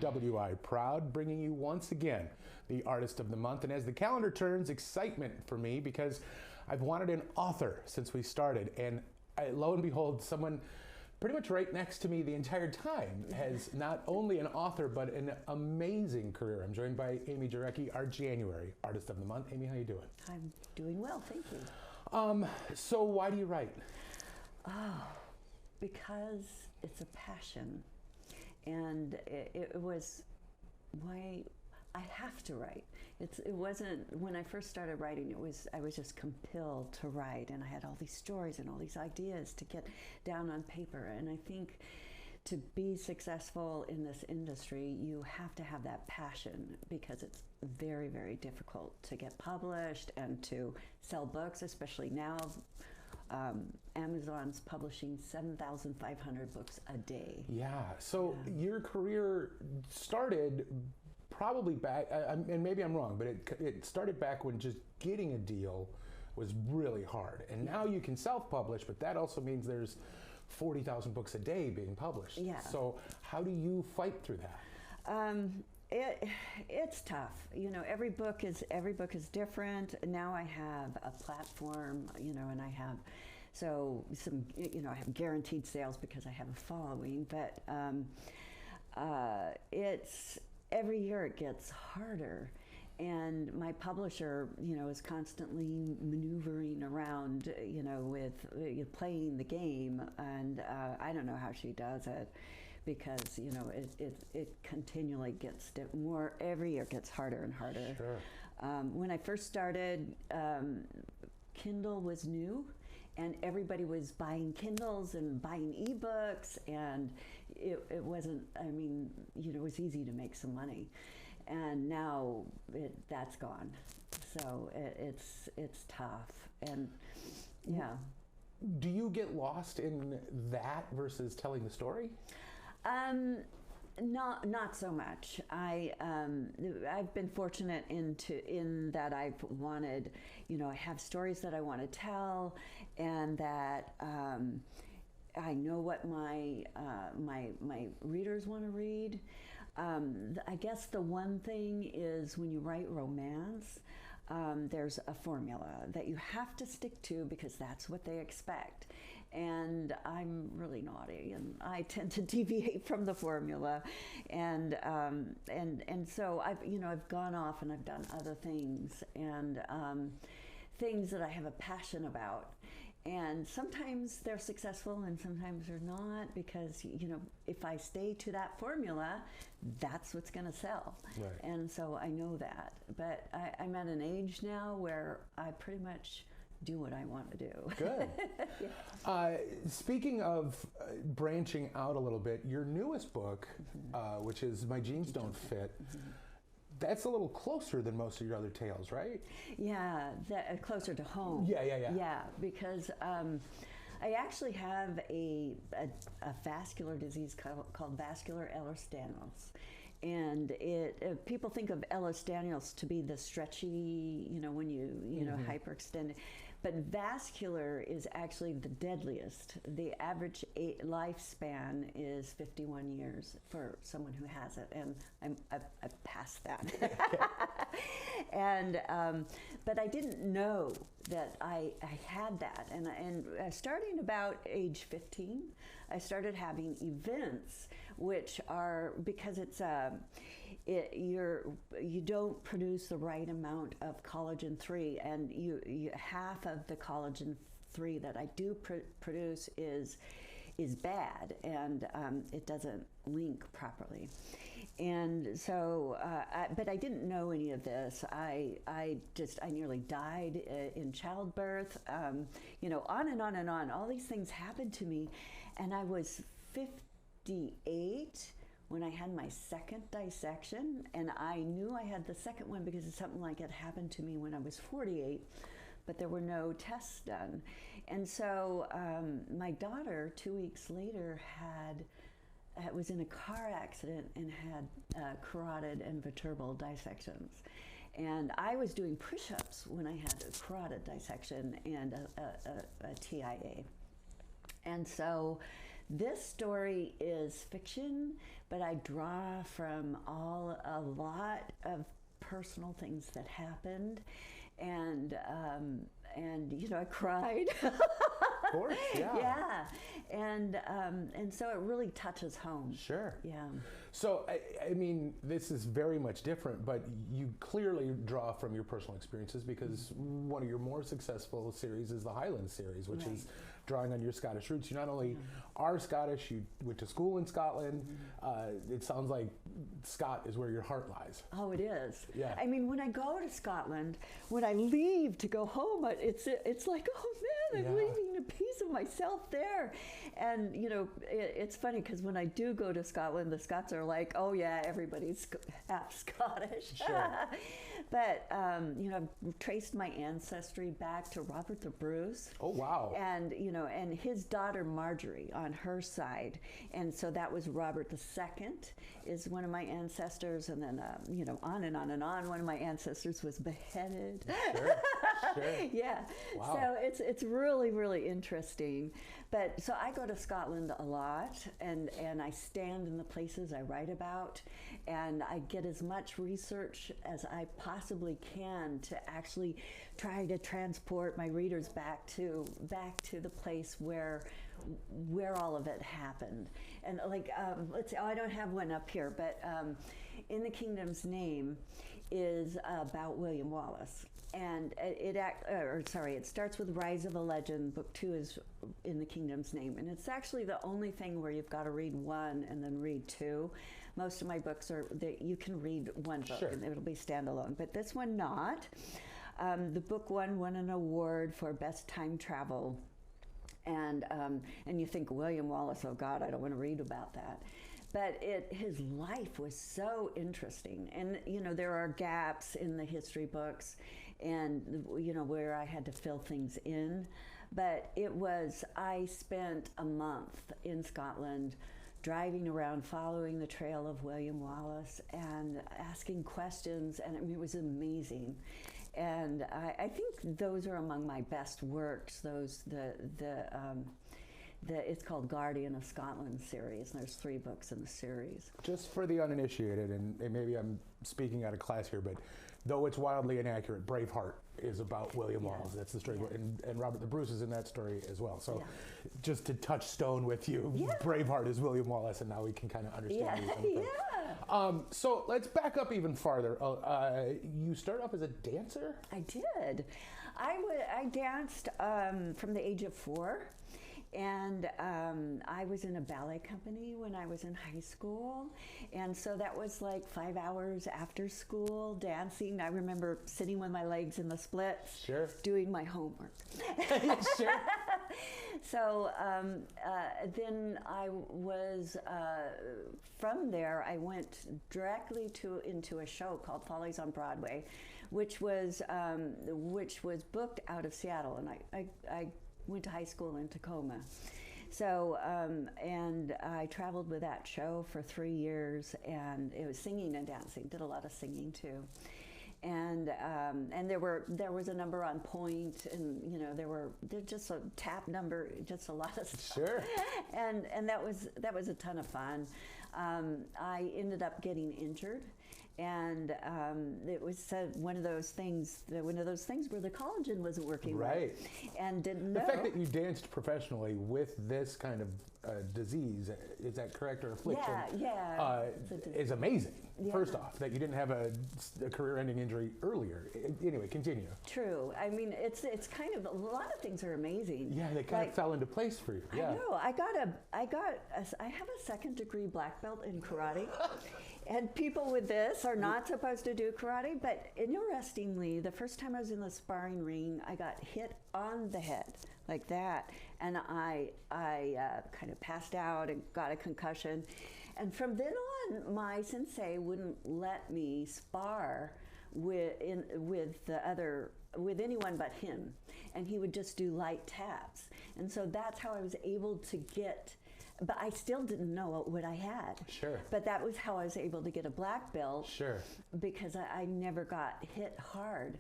WI, proud bringing you once again the Artist of the Month. And as the calendar turns, excitement for me because I've wanted an author since we started. And lo and behold, someone pretty much right next to me the entire time has not only an author, but an amazing career. I'm joined by Amy Jarecki, our January Artist of the Month. Amy, how you doing? I'm doing well, thank you. So why do you write? Oh, because it's a passion. And it was why I have to write. It wasn't, when I first started writing, I was just compelled to write, and I had all these stories and all these ideas to get down on paper. And I think to be successful in this industry, you have to have that passion, because it's very, very difficult to get published and to sell books, especially now. Amazon's publishing 7,500 books a day. Yeah, so your career started probably back, and maybe I'm wrong, but it started back when just getting a deal was really hard. And now you can self-publish, but that also means there's 40,000 books a day being published. Yeah. So how do you fight through that? It's tough. You know, every book is different. Now I have a platform, you know, and I have I have guaranteed sales because I have a following, but it's every year it gets harder. And my publisher, you know, is constantly maneuvering around, you know, with playing the game, and I don't know how she does it, because you know it continually gets more. Every year gets harder and harder. Sure. When I first started, Kindle was new, and everybody was buying Kindles and buying ebooks, and it wasn't, I mean, you know, it was easy to make some money. And now that's gone. So it's tough. And yeah. Do you get lost in that versus telling the story? Not so much. I've been fortunate in that I've wanted, you know, I have stories that I want to tell, and that I know what my readers want to read. I guess the one thing is, when you write romance, there's a formula that you have to stick to, because that's what they expect. And I'm really naughty, and I tend to deviate from the formula. And so I've gone off and I've done other things, and things that I have a passion about. And sometimes they're successful and sometimes they're not, because, you know, if I stay to that formula, that's what's going to sell. Right. And so I know that. But I'm at an age now where I pretty much do what I want to do. Good. Yeah. Speaking of branching out a little bit, your newest book, which is My Jeans Don't Fit, that's a little closer than most of your other tales, right? Yeah, closer to home. Yeah. Yeah, because I actually have a vascular disease called vascular Ehlers-Danlos. And people think of Ehlers-Danlos to be the stretchy, you know, when you know, hyperextended. But vascular is actually the deadliest. The average lifespan is 51 years for someone who has it, and I've passed that. And but I didn't know that I had that, and starting about age 15, I started having events, which are, because it's you don't produce the right amount of collagen 3, and you half of the collagen 3 that I do produce is bad, and it doesn't link properly. And so, but I didn't know any of this. I nearly died in childbirth. You know, on and on and on. All these things happened to me, and I was 58 when I had my second dissection, and I knew I had the second one because it's something like it happened to me when I was 48, but there were no tests done. And so my daughter, 2 weeks later, was in a car accident and had carotid and vertebral dissections. And I was doing push-ups when I had a carotid dissection and a TIA. And so This story is fiction, but I draw from a lot of personal things that happened, and I cried. Of course, yeah. Yeah, and so it really touches home. Sure. Yeah. So, I mean, this is very much different, but you clearly draw from your personal experiences, because one of your more successful series is the Highlands series, which is drawing on your Scottish roots. You not only are Scottish, you went to school in Scotland. It sounds like Scott is where your heart lies. Oh, it is. Yeah. I mean, when I go to Scotland, when I leave to go home, it's like, oh man, I'm leaving a piece of myself there. And it's funny, because when I do go to Scotland, the Scots are like, oh yeah, everybody's half Scottish. Sure. But I've traced my ancestry back to Robert the Bruce. Oh wow. And and his daughter Marjorie on her side, and so that was Robert II is one of my ancestors, and then on and on and on. One of my ancestors was beheaded. Sure. Sure. Yeah. Wow. So it's really, really interesting. But so I go to Scotland a lot, and I stand in the places I write about, and I get as much research as I possibly can to actually try to transport my readers back to the place where all of it happened. And let's see, I don't have one up here, but In the Kingdom's Name is about William Wallace. And it starts with Rise of a Legend. Book 2 is In the Kingdom's Name. And it's actually the only thing where you've got to read 1 and then read 2. Most of my books are that you can read one book and it'll be standalone, but this one not. The book won an award for best time travel. And you think William Wallace, oh God, I don't want to read about that. But his life was so interesting. And, there are gaps in the history books and, where I had to fill things in. But I spent a month in Scotland driving around, following the trail of William Wallace and asking questions. And it was amazing. And I think those are among my best works. It's called Guardian of Scotland series, and there's 3 books in the series. Just for the uninitiated, and maybe I'm speaking out of class here, but though it's wildly inaccurate, Braveheart is about William Wallace. That's the story, and Robert the Bruce is in that story as well. So just to touch stone with you, Braveheart is William Wallace, and now we can kind of understand you. So let's back up even farther. You started off as a dancer? I did. I danced from the age of 4. And I was in a ballet company when I was in high school. And so that was like 5 hours after school dancing. I remember sitting with my legs in the splits, doing my homework. Sure. So then I was, from there, I went directly into a show called Follies on Broadway, which was booked out of Seattle. And I went to high school in Tacoma. So, and I traveled with that show for 3 years, and it was singing and dancing, did a lot of singing too. And there was a number on point, and there's just a tap number, just a lot of stuff. Sure. And that was a ton of fun. I ended up getting injured. And it was one of those things where the collagen wasn't working right, and didn't know. The fact that you danced professionally with this kind of disease, is that correct, or affliction? Yeah. Is amazing. Yeah. First off, that you didn't have a career-ending injury earlier. Anyway, continue. True. I mean, it's kind of, a lot of things are amazing. Yeah, they kind of fell into place for you. Yeah. I know. I have a 2nd-degree black belt in karate. And people with this are not supposed to do karate, but interestingly, the first time I was in the sparring ring, I got hit on the head like that, and I kind of passed out and got a concussion. And from then on, my sensei wouldn't let me spar with anyone but him, and he would just do light taps. And so that's how I was able to get. But I still didn't know what I had. Sure. But that was how I was able to get a black belt. Sure. Because I never got hit hard.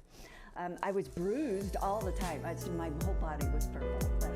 I was bruised all the time. My whole body was purple.